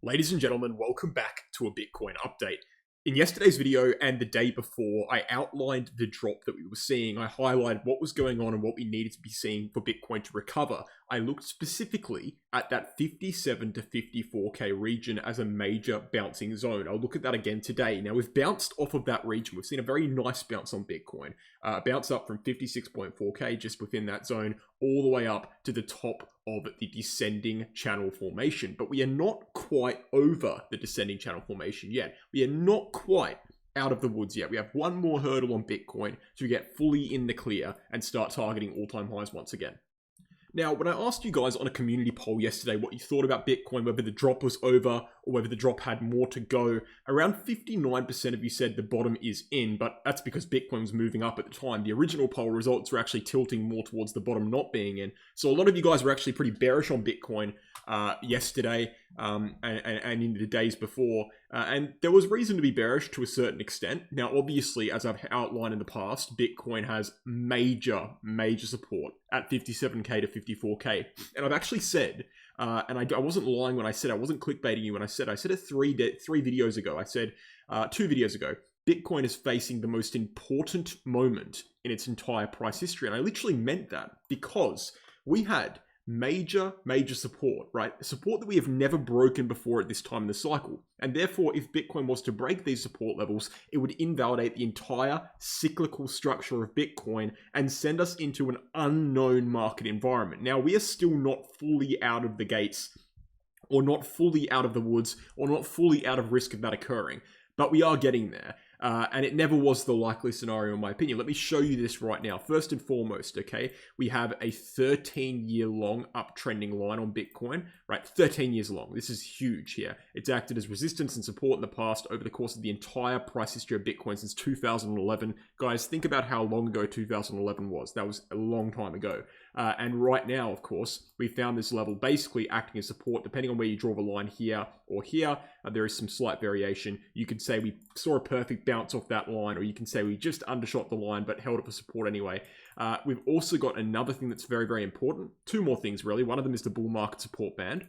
Ladies and gentlemen, welcome back to a Bitcoin update. In yesterday's video and the day before, I outlined the drop that we were seeing. I highlighted what was going on and what we needed to be seeing for Bitcoin to recover. I looked specifically at that 57 to 54k region as a major bouncing zone. I'll look at that again today. Now, we've bounced off of that region. We've seen a very nice bounce on Bitcoin. Bounce up from 56.4k just within that zone all the way up to the top of the descending channel formation. But we are not quite over the descending channel formation yet. We are not quite out of the woods yet. We have one more hurdle on Bitcoin to get fully in the clear and start targeting all-time highs once again. Now, when I asked you guys on a community poll yesterday what you thought about Bitcoin, whether the drop was over or whether the drop had more to go, around 59% of you said the bottom is in, but that's because Bitcoin was moving up at the time. The original poll results were actually tilting more towards the bottom not being in. So a lot of you guys were actually pretty bearish on Bitcoin yesterday and in the days before. And there was reason to be bearish to a certain extent. Now, obviously, as I've outlined in the past, Bitcoin has major support at 57k to 54k. And I've actually said, and I wasn't lying when I said, I wasn't clickbaiting you when I said it three videos ago. I said 2 videos ago, Bitcoin is facing the most important moment in its entire price history. And I literally meant that because we had major support, right? Support that we have never broken before at this time in the cycle. And therefore, if Bitcoin was to break these support levels, it would invalidate the entire cyclical structure of Bitcoin and send us into an unknown market environment. Now, we are still not fully out of the gates, or not fully out of the woods, or not fully out of risk of that occurring, but we are getting there. And it never was the likely scenario, in my opinion. Let me show you this right now. First and foremost, okay, we have a 13-year long uptrending line on Bitcoin, right? 13 years long. This is huge here. It's acted as resistance and support in the past over the course of the entire price history of Bitcoin since 2011. Guys, think about how long ago 2011 was. That was a long time ago. And right now, of course, we found this level basically acting as support, depending on where you draw the line here or here. There is some slight variation. You could say we saw a perfect bounce off that line, or you can say we just undershot the line but held it for support anyway. We've also got another thing that's very important. 2 more things, really. One of them is the bull market support band.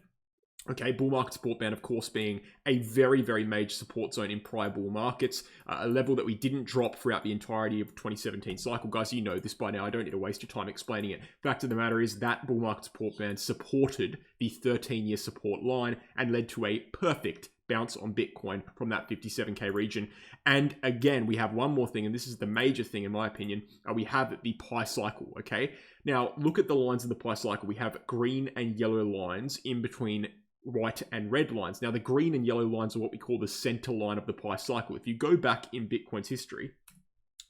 Okay, bull market support band, of course, being a very major support zone in prior bull markets, a level that we didn't drop throughout the entirety of 2017 cycle. Guys, you know this by now. I don't need to waste your time explaining it. Fact of the matter is that bull market support band supported the 13-year support line and led to a perfect bounce on Bitcoin from that 57k region. And again, we have one more thing, and this is the major thing in my opinion. We have the pi cycle, okay? Now, look at the lines in the pi cycle. We have green and yellow lines in between white and red lines. Now, the green and yellow lines are what we call the center line of the pi cycle. If you go back in Bitcoin's history,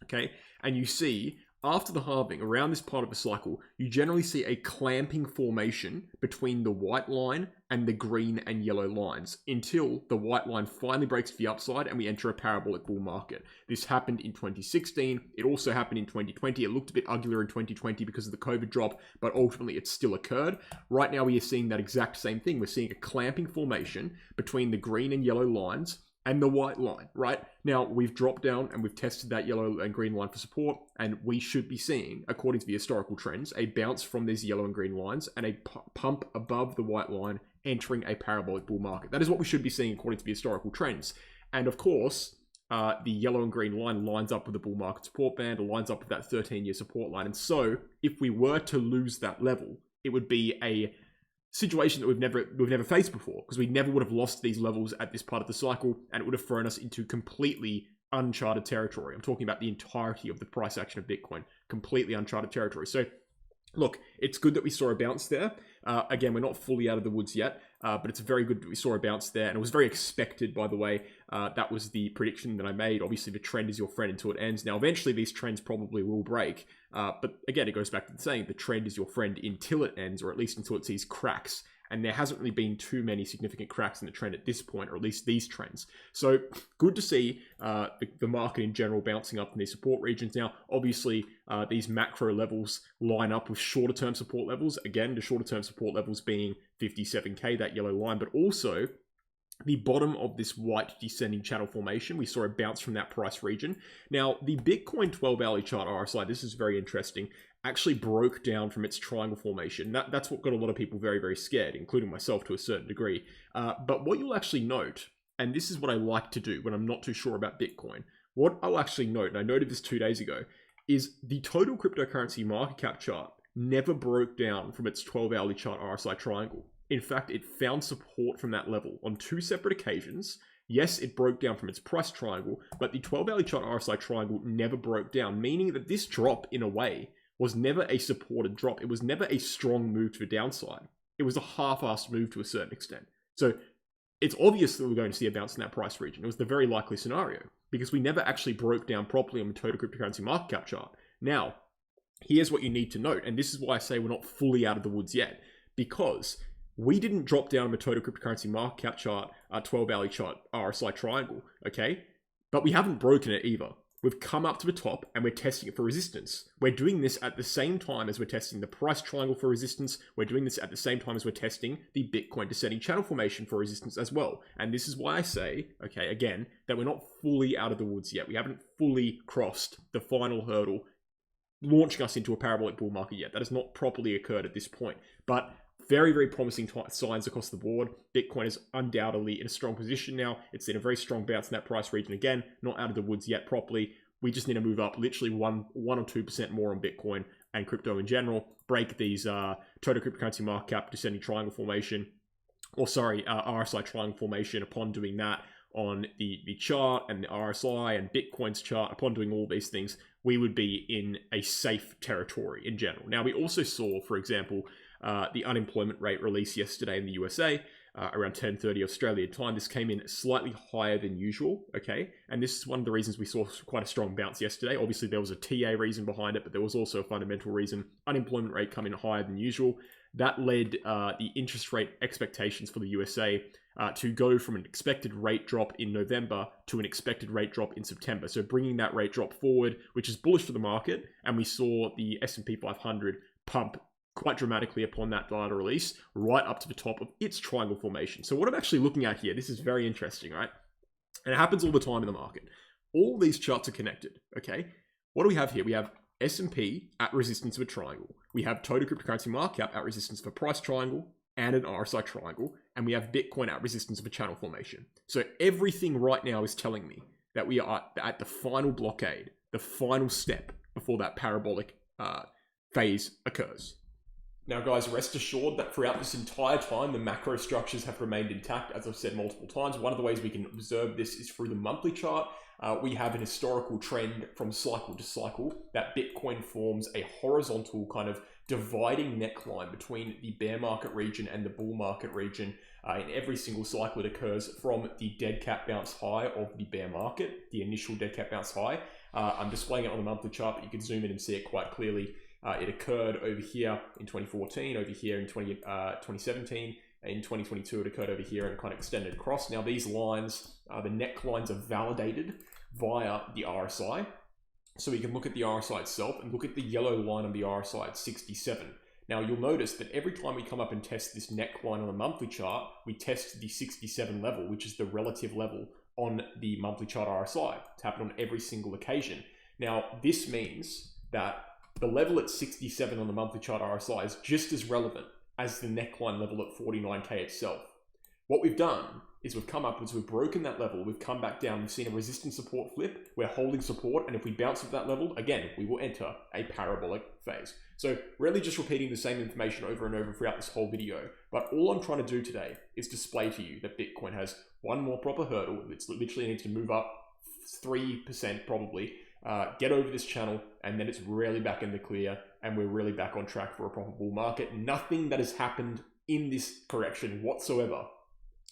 okay, and you see after the halving, around this part of the cycle, you generally see a clamping formation between the white line and the green and yellow lines until the white line finally breaks to the upside and we enter a parabolic bull market. This happened in 2016. It also happened in 2020. It looked a bit uglier in 2020 because of the COVID drop, but ultimately it still occurred. Right now we are seeing that exact same thing. We're seeing a clamping formation between the green and yellow lines and the white line, right? Now, we've dropped down and we've tested that yellow and green line for support, and we should be seeing, according to the historical trends, a bounce from these yellow and green lines and a pump above the white line entering a parabolic bull market. That is what we should be seeing according to the historical trends. And of course, the yellow and green line lines up with the bull market support band, lines up with that 13-year support line. And so, if we were to lose that level, it would be a situation that we've never faced before, because we never would have lost these levels at this part of the cycle, and it would have thrown us into completely uncharted territory. I'm talking about the entirety of the price action of Bitcoin, completely uncharted territory. So look, it's good that we saw a bounce there. Again, we're not fully out of the woods yet, but it's very good that we saw a bounce there, and it was very expected, by the way. That was the prediction that I made. Obviously, the trend is your friend until it ends. Now, eventually, these trends probably will break, but again, it goes back to the saying, the trend is your friend until it ends, or at least until it sees cracks. And there hasn't really been too many significant cracks in the trend at this point, or at least these trends. So good to see the market in general bouncing up in these support regions. Now, obviously, these macro levels line up with shorter term support levels. Again, the shorter term support levels being 57k, that yellow line, but also the bottom of this white descending channel formation. We saw a bounce from that price region. Now, the Bitcoin 12-hourly chart RSI, this is very interesting. actually broke down from its triangle formation. That's what got a lot of people very, very scared, including myself to a certain degree. But what you'll actually note, and this is what I like to do when I'm not too sure about Bitcoin, what I'll actually note, and I noted this 2 days ago, is the total cryptocurrency market cap chart never broke down from its 12-hourly chart RSI triangle. In fact, it found support from that level on 2 separate occasions. Yes, it broke down from its price triangle, but the 12-hourly chart RSI triangle never broke down, meaning that this drop, in a way, was never a supported drop. It was never a strong move to the downside. It was a half-assed move to a certain extent. So it's obvious that we're going to see a bounce in that price region. It was the very likely scenario because we never actually broke down properly on the total cryptocurrency market cap chart. Now, here's what you need to note, and this is why I say we're not fully out of the woods yet, because we didn't drop down the total cryptocurrency market cap chart, 12-hourly chart RSI triangle, okay? But we haven't broken it either. We've come up to the top and we're testing it for resistance. We're doing this at the same time as we're testing the price triangle for resistance. We're doing this at the same time as we're testing the Bitcoin descending channel formation for resistance as well. And this is why I say, okay, again, that we're not fully out of the woods yet. We haven't fully crossed the final hurdle, launching us into a parabolic bull market yet. That has not properly occurred at this point. But very, very promising signs across the board. Bitcoin is undoubtedly in a strong position now. It's in a very strong bounce in that price region again. Not out of the woods yet properly. We just need to move up literally 1 or 2% more on Bitcoin and crypto in general. Break these total cryptocurrency market cap descending triangle formation. RSI triangle formation. Upon doing that on the chart and the RSI and Bitcoin's chart, upon doing all these things, we would be in a safe territory in general. Now, we also saw, for example, the unemployment rate release yesterday in the USA, around 10:30 Australian time. This came in slightly higher than usual, okay? And this is one of the reasons we saw quite a strong bounce yesterday. Obviously, there was a TA reason behind it, but there was also a fundamental reason. Unemployment rate coming in higher than usual. That led the interest rate expectations for the USA to go from an expected rate drop in November to an expected rate drop in September. So bringing that rate drop forward, which is bullish for the market. And we saw the S&P 500 pump quite dramatically upon that data release, right up to the top of its triangle formation. So what I'm actually looking at here, this is very interesting, right? And it happens all the time in the market. All these charts are connected, okay? What do we have here? We have S&P at resistance of a triangle. We have total cryptocurrency market cap at resistance of a price triangle and an RSI triangle. And we have Bitcoin at resistance of a channel formation. So everything right now is telling me that we are at the final blockade, the final step before that parabolic phase occurs. Now, guys, rest assured that throughout this entire time, the macro structures have remained intact, as I've said multiple times. One of the ways we can observe this is through the monthly chart. We have an historical trend from cycle to cycle that Bitcoin forms a horizontal kind of dividing neckline between the bear market region and the bull market region. In every single cycle, it occurs from the dead cat bounce high of the bear market, the initial dead cat bounce high. I'm displaying it on the monthly chart, but you can zoom in and see it quite clearly. It occurred over here in 2014, over here in 2017, in 2022 it occurred over here and kind of extended across. Now these lines, the necklines are validated via the RSI. So we can look at the RSI itself and look at the yellow line on the RSI at 67. Now you'll notice that every time we come up and test this neckline on the monthly chart, we test the 67 level, which is the relative level on the monthly chart RSI. It's happened on every single occasion. Now this means that the level at 67 on the monthly chart RSI is just as relevant as the neckline level at 49K itself. What we've done is we've come upwards, we've broken that level, we've come back down, we've seen a resistance support flip, we're holding support, and if we bounce at that level, again, we will enter a parabolic phase. So really just repeating the same information over and over throughout this whole video, but all I'm trying to do today is display to you that Bitcoin has one more proper hurdle. It literally needs to move up 3% probably, get over this channel, and then it's really back in the clear and we're really back on track for a proper bull market. Nothing that has happened in this correction whatsoever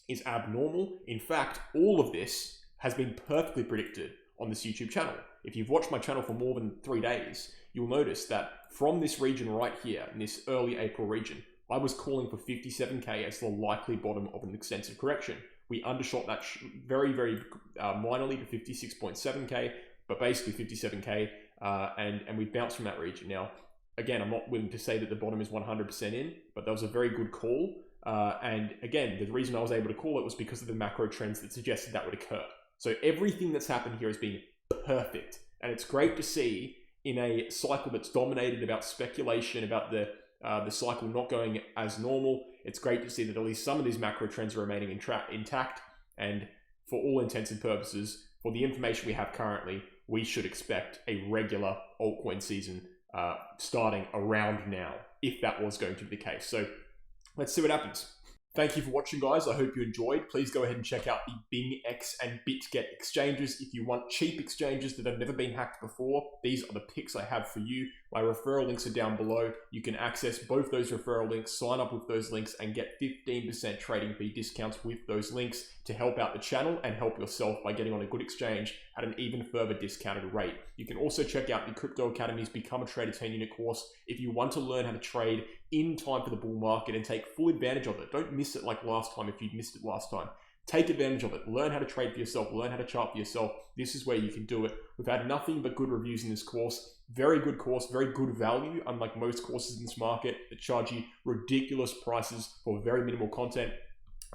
is abnormal. In fact, all of this has been perfectly predicted on this YouTube channel. If you've watched my channel for more than 3 days, you'll notice that from this region right here, in this early April region, I was calling for 57K as the likely bottom of an extensive correction. We undershot that very, very minorly to 56.7K, but basically 57K, and we bounced from that region. Now, again, I'm not willing to say that the bottom is 100% in, but that was a very good call. And again, the reason I was able to call it was because of the macro trends that suggested that would occur. So everything that's happened here has been perfect. And it's great to see in a cycle that's dominated about speculation, about the cycle not going as normal. It's great to see that at least some of these macro trends are remaining intact. And for all intents and purposes, for the information we have currently, we should expect a regular altcoin season starting around now, if that was going to be the case. So let's see what happens. Thank you for watching, guys. I hope you enjoyed. Please go ahead and check out the BingX and BitGet exchanges. If you want cheap exchanges that have never been hacked before, these are the picks I have for you. My referral links are down below. You can access both those referral links, sign up with those links, and get 15% trading fee discounts with those links to help out the channel and help yourself by getting on a good exchange at an even further discounted rate. You can also check out the Crypto Academy's Become a Trader 10-unit course if you want to learn how to trade in time for the bull market and take full advantage of it. Don't miss it like last time if you missed it last time. Take advantage of it. Learn how to trade for yourself. Learn how to chart for yourself. This is where you can do it. We've had nothing but good reviews in this course. Very good course, very good value, unlike most courses in this market that charge you ridiculous prices for very minimal content.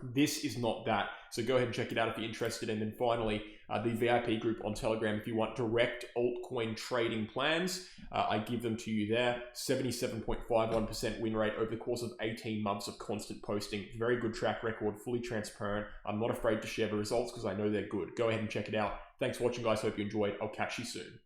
This is not that. So go ahead and check it out if you're interested. And then finally, the VIP group on Telegram, if you want direct altcoin trading plans, I give them to you there. 77.51% win rate over the course of 18 months of constant posting. Very good track record, fully transparent. I'm not afraid to share the results because I know they're good. Go ahead and check it out. Thanks for watching, guys. Hope you enjoyed. I'll catch you soon.